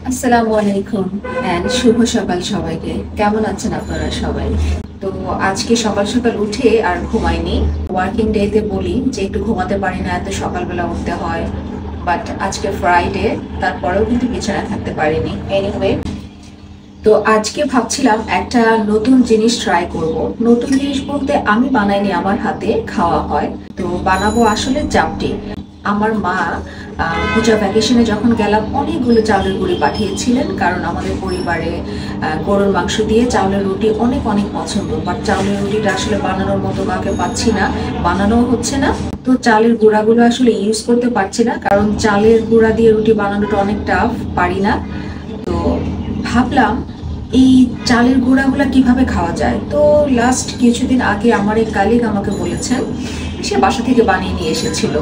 আসসালামু আলাইকুম এন্ড শুভ সকাল সবাইকে। কেমন আছেন আপনারা সবাই? তো আজকে সকাল সকাল উঠে আর ঘুমাইনি। ওয়ার্কিং ডেতে বলি যে একটু ঘুমাতে পারি না, এত সকালবেলা উঠতে হয়, বাট আজকে ফ্রাইডে, তারপরেও কিন্তু বিছানায় থাকতে পারিনি। এনিওয়ে, তো আজকে ভাবছিলাম একটা নতুন জিনিস ট্রাই করব। নতুন জিনিস বলতে আমি বানাইনি, আমার হাতে খাওয়া হয়। তো বানাবো আসলে চাপটি। আমার মা পূজা ভ্যাকেশনে যখন গেলাম অনেকগুলো চাউলের গুঁড়ি পাঠিয়েছিলেন, কারণ আমাদের পরিবারে গরুর মাংস দিয়ে চাউলের রুটি অনেক অনেক পছন্দ। বাট চাউলের রুটিটা আসলে বানানোর মতো কাউকে পাচ্ছি না, বানানোও হচ্ছে না। তো চালের গুঁড়াগুলো আসলে ইউজ করতে পারছি না, কারণ চালের গুঁড়া দিয়ে রুটি বানানোটা অনেক টাফ, পারি না। তো ভাবলাম এই চালের গুঁড়াগুলা কিভাবে খাওয়া যায়। তো লাস্ট কিছুদিন আগে আমার এক কালিগ আমাকে বলেছেন, সে বাসা থেকে বানিয়ে নিয়ে এসেছিল।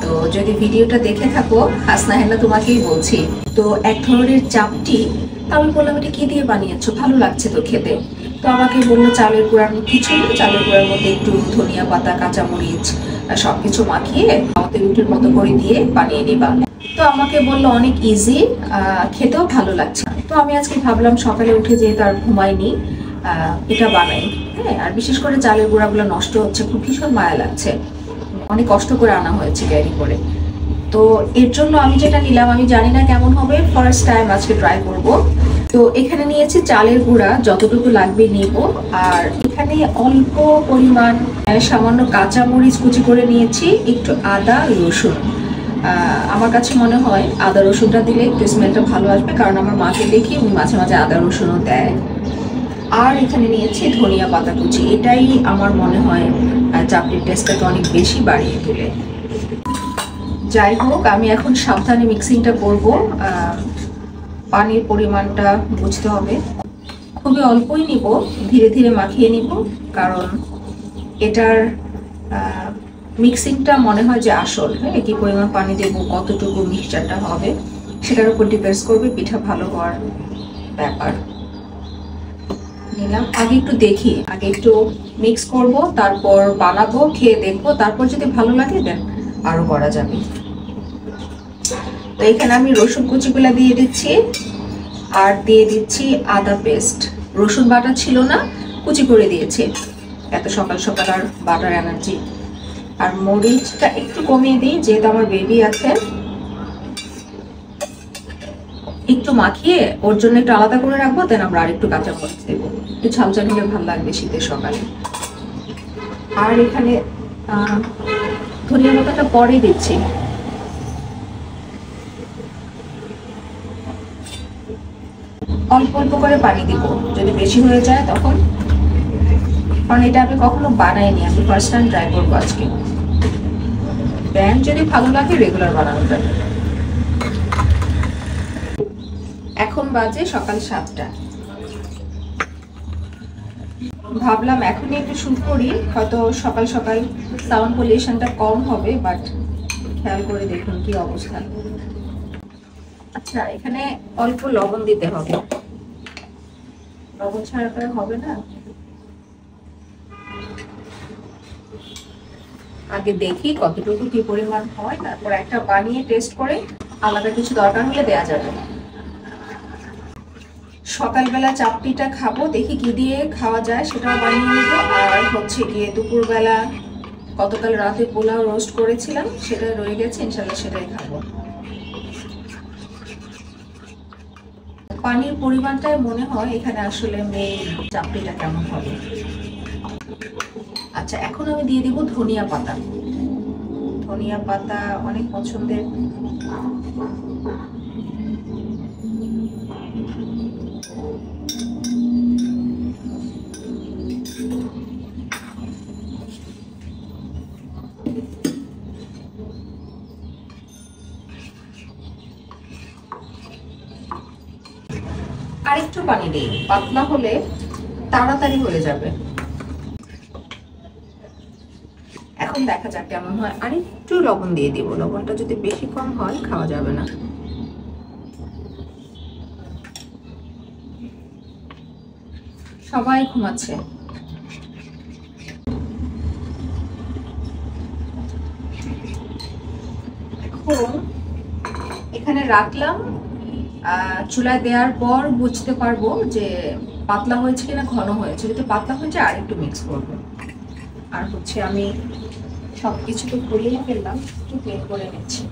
তো যদি ভিডিওটা দেখে থাকো, হাসনা হেনা তোমাকেই বলছি। তো এক ধরনের চাপটি, আমি বললাম এটা কি দিয়ে বানিয়েছো, ভালো লাগছে তো খেতে। তো আমাকে বললো চালের গুঁড়ার কিছু না, চালের গুঁড়ার মধ্যে একটু ধনিয়া পাতা, কাঁচামরিচ সবকিছু মাখিয়ে আমাদের রুটির মতো করে দিয়ে বানিয়ে নিবা। তো আমাকে বললো অনেক ইজি, খেতেও ভালো লাগছে। তো আমি আজকে ভাবলাম সকালে উঠে যেহেতু আর ঘুমাইনি, এটা বানাই। হ্যাঁ, আর বিশেষ করে চালের গুঁড়াগুলো নষ্ট হচ্ছে, খুব ভীষণ মায়া লাগছে। অনেক কষ্ট করে আনা হয়েছে ক্যারি করে। তো এর জন্য আমি যেটা নিলাম, আমি জানি না কেমন হবে, ফার্স্ট টাইম আজকে ট্রাই করব। তো এখানে নিয়েছি চালের গুঁড়া, যতটুকু লাগবে নিব। আর এখানে অল্প পরিমাণ সামান্য কাঁচামরিচ কুচি করে নিয়েছি, একটু আদা রসুন। আমার কাছে মনে হয় আদা রসুনটা দিলে একটু স্মেলটা ভালো আসবে, কারণ আমার মাকে দেখি উনি মাঝে মাঝে আদা রসুনও দেয়। আর এখানে নিয়েছি ধনিয়া পাতা কুচি, এটাই আমার মনে হয় চাপটির টেস্টটাকে অনেক বেশি বাড়িয়ে তোলে। যাই হোক, আমি এখন সাবধানে মিক্সিংটা করব। পানির পরিমাণটা বুঝতে হবে, খুবই অল্পই নিব, ধীরে ধীরে মাখিয়ে নিব, কারণ এটার মিক্সিংটা মনে হয় যে আসল। হ্যাঁ, কি পরিমাণ পানি দেব, কতটুকু মিক্সচারটা হবে, সেটার উপর ডিপেন্ডস করবে পিঠা ভালো হওয়ার ব্যাপার। নিলাম, আগে একটু দেখি, আগে একটু মিক্স করব, তারপর বানাবো, খেয়ে দেখবো, তারপর যদি ভালো লাগে দেন আরো করা যাবে। তো এখানে আমি রসুন কুচিগুলা দিয়ে দিচ্ছি, আর দিয়ে দিচ্ছি আদা পেস্ট। রসুন বাটা ছিল না, কুচি করে দিয়েছি, এত সকাল সকাল আর বাটার এনার্জি। আর মরিচটা একটু কমিয়ে দিই, যেহেতু আমার বেবি আছে। একটু মাখিয়ে ওর জন্য একটু আলাদা করে রাখবো, দেন আমরা আরেকটু কাঁচা মরিচ দেবো, একটু ঝাল ঝাল হলে ভালো লাগবে শীতের সকালে। আর এখানে ধনিয়া পাতাটা পরে দিচ্ছি। অল্প অল্প করে পানি দিব, যদি বেশি হয়ে যায় তখন, কারণ এটা আমি কখনো বানাইনি, আমি ফার্স্ট টাইম ট্রাই করবো আজকে। দেন যদি ভালো লাগে রেগুলার বানানো যাবে। এখন বাজে সকাল 7টা। ভাবলাম এখনই একটু শুট করি, হয়তো সকাল সকাল সাউন্ড পলিউশনটা কম হবে, বাট খেয়াল করে দেখুন কি অবস্থা। আচ্ছা, এখানে অল্প লবণ দিতে হবে, লবণ ছাড়া তো হবে না। আগে দেখি কতটুকু কি পরিমাণ হয়, তারপর একটা বানিয়ে টেস্ট করে আলাদা কিছু দরকার হলে দেয়া যাবে। সকালবেলা চাপটিটা খাবো, দেখি কি দিয়ে খাওয়া যায় সেটাও বানিয়ে নিব। আর হচ্ছে গিয়ে দুপুরবেলা গতকাল রাতে পোলাও রোস্ট করেছিলাম, সেটা রয়ে গেছে, ইনশাল্লাহ সেটাই খাবো। পানির পরিমাণটাই মনে হয় এখানে আসলে মেইন চাপটিটা কেমন হবে। আচ্ছা, এখন আমি দিয়ে দিব ধনিয়া পাতা। ধনিয়া পাতা অনেক পছন্দের। আরেকটু পানি দিই, পাতলা হলে তাড়াতাড়ি হয়ে যাবে। এখন দেখা যাক কেমন হয়। আরেকটু লবণ দিয়ে দিব, লবণটা যদি বেশি কম হয় খাওয়া যাবে না। সবাই ঘুমাচ্ছে। এখন এখানে রাখলাম, চুলায় দেওয়ার পর বুঝতে পারবো যে পাতলা হয়েছে কিনা ঘন হয়েছে। যদি পাতলা হয়ে যায় আর একটু মিক্স করবো। আর হচ্ছে আমি সব কিছু তো করিয়ে ফেললাম, একটু ক্লিন করে নিচ্ছি।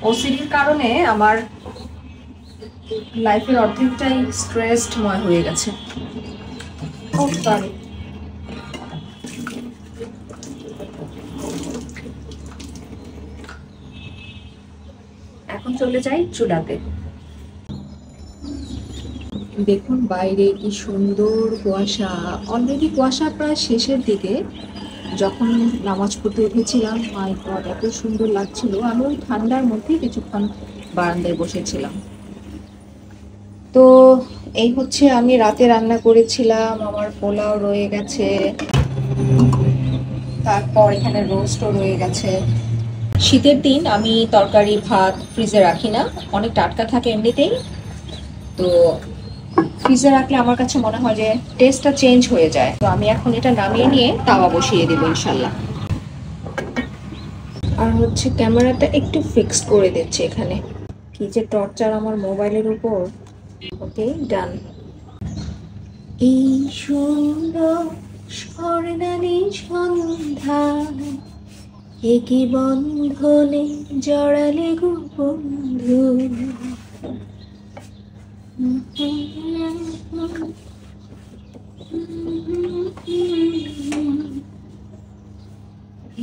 ওসিডির কারণে আমার লাইফের অর্ধেকটাই স্ট্রেসডময় হয়ে গেছে। ও সরি। এখন চলে যাই চুলাতে। দেখুন বাইরে কি সুন্দর কুয়াশা, অলরেডি কুয়াশা প্রায় শেষের দিকে। যখন নামাজ পড়তে উঠেছিলাম, মাই গড এত সুন্দর লাগছিল। আমি ওই ঠান্ডার মধ্যে কিছুক্ষণ বারান্দায় বসেছিলাম। তো এই হচ্ছে আমি রাতে রান্না করেছিলাম, আমার পোলাও রয়ে গেছে, তারপর এখানে রোস্টও রয়ে গেছে। শীতের দিন আমি তরকারি ভাত ফ্রিজে রাখি না, অনেক টাটকা থাকে এমনিতেই। তো ফ্রিজে রাখলে আমার কাছে মনে হয় যে টেস্টটা চেঞ্জ হয়ে যায়। তো আমি এখন এটা নামিয়ে নিয়ে তাওয়া বসিয়ে দেবো ইনশাল্লাহ। আর হচ্ছে ক্যামেরাটা একটু ফিক্সড করে দিচ্ছি এখানে। কি যে টর্চার আমার মোবাইলের উপর। ওকে ডান। এই সুন্দর স্বর্ণালী সন্ধ্যা, একই বন্ধনে জড়ালে গো বন্ধু।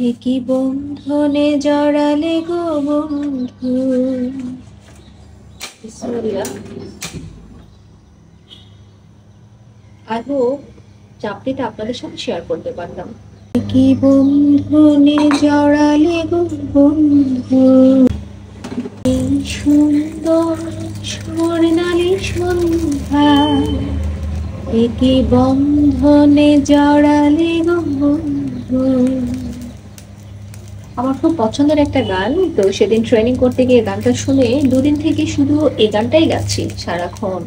একই বন্ধনে জড়ালে গো বন্ধু। আই হোপ চাপড়িটা আপনাদের সাথে শেয়ার করতে পারলাম। একই বন্ধনে জড়ালে গো বন্ধু, এই সুন্দর স্বর্ণালী সন্ধ্যা, একই বন্ধনে জড়ালে গো বন্ধু। আমার খুব পছন্দের একটা গান। তো সেদিন ট্রেনিং করতে গিয়ে গানটা শুনে দুদিন থেকে শুধু এই গানটাই গাচ্ছি সারাক্ষণ।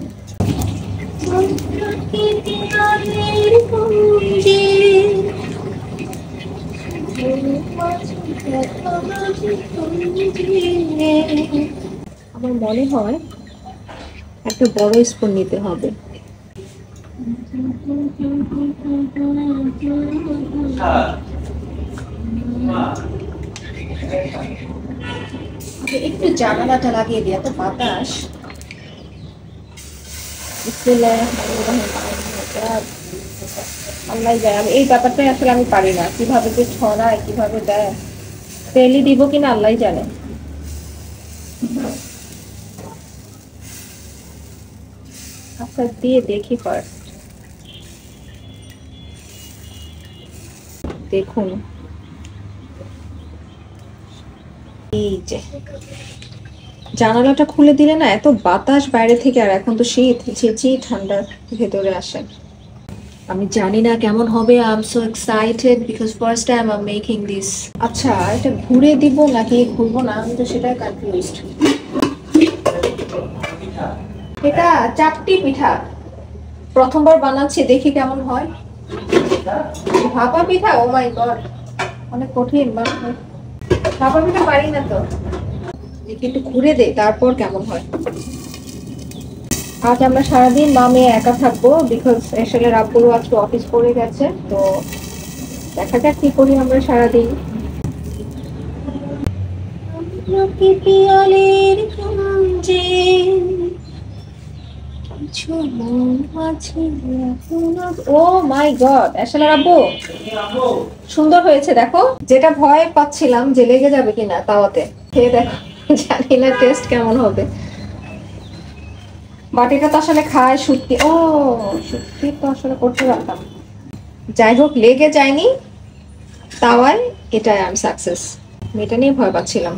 আমার মনে হয় একটা বড় স্পুন নিতে হবে। একটু জানালাটা লাগিয়ে দিই, এত বাতাস। আল্লাহ যায়, আমি এই ব্যাপারটাই আসলে আমি পারি না, কিভাবে যে ছড়ায় কিভাবে দেয়। তেলি দিব কিনা আল্লাহ জানে। আচ্ছা দিয়ে দেখি ফার্স্ট। দেখুন এই যে জানালাটা খুলে দিলে না এত বাতাস বাইরে থেকে, আর এখন তো শীত, ঝিঝি ঠান্ডা ভেতরে আসে। আমি জানি না কেমন হবে। I am so excited because first time I am making this. আচ্ছা এটা ঘুরে দিব নাকি ঘুরবো না, আমি তো সেটাই কনফিউজড। এটা চাপটি পিঠা, প্রথমবার বানাচ্ছি, দেখি কেমন হয়। ভাপা পিঠা, ও মাই গড অনেক কঠিন। ভাপা পিঠা পারি না তো, দেখি একটু ঘুরে দে তারপর কেমন হয়। আজ আমরা সারাদিন মা মেয়ে একা থাকবো, বিকজ এসেলে রাব্বুরও আজকে অফিস করে গেছে। তো দেখা যাক কি করি আমরা সারাদিন। ও মাই গড আসলে রাব্বু সুন্দর হয়েছে দেখো। যেটা ভয় পাচ্ছিলাম যে লেগে যাবে কিনা তাওয়াতে, খেয়ে দেখো, জানি না টেস্ট কেমন হবে। বাটিটা তো আসলে খায় সত্যি। ও সত্যি তো আসলে করতে পারতাম। যাই হোক লেগে যায়নি তাওয়ায়, এটাই আমি সাকসেস। এটা নিয়ে ভয় পাচ্ছিলাম।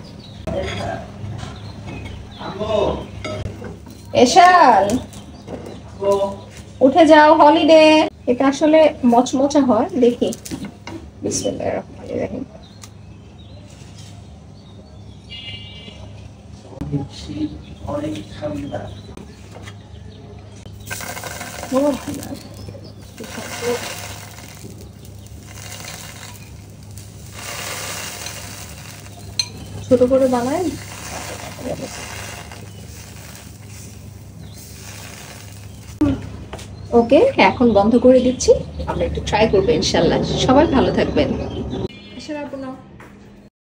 এশাল উঠে যাও, হলিডে। এটা আসলে মচমচা হয়, দেখি। বিসমিল্লাহির রহমানির রহিম। অনেক ঠান্ডা। ছোট করে বানায়। ওকে, এখন বন্ধ করে দিচ্ছি, আমরা একটু ট্রাই করবো ইনশাল্লাহ। সবাই ভালো থাকবেন।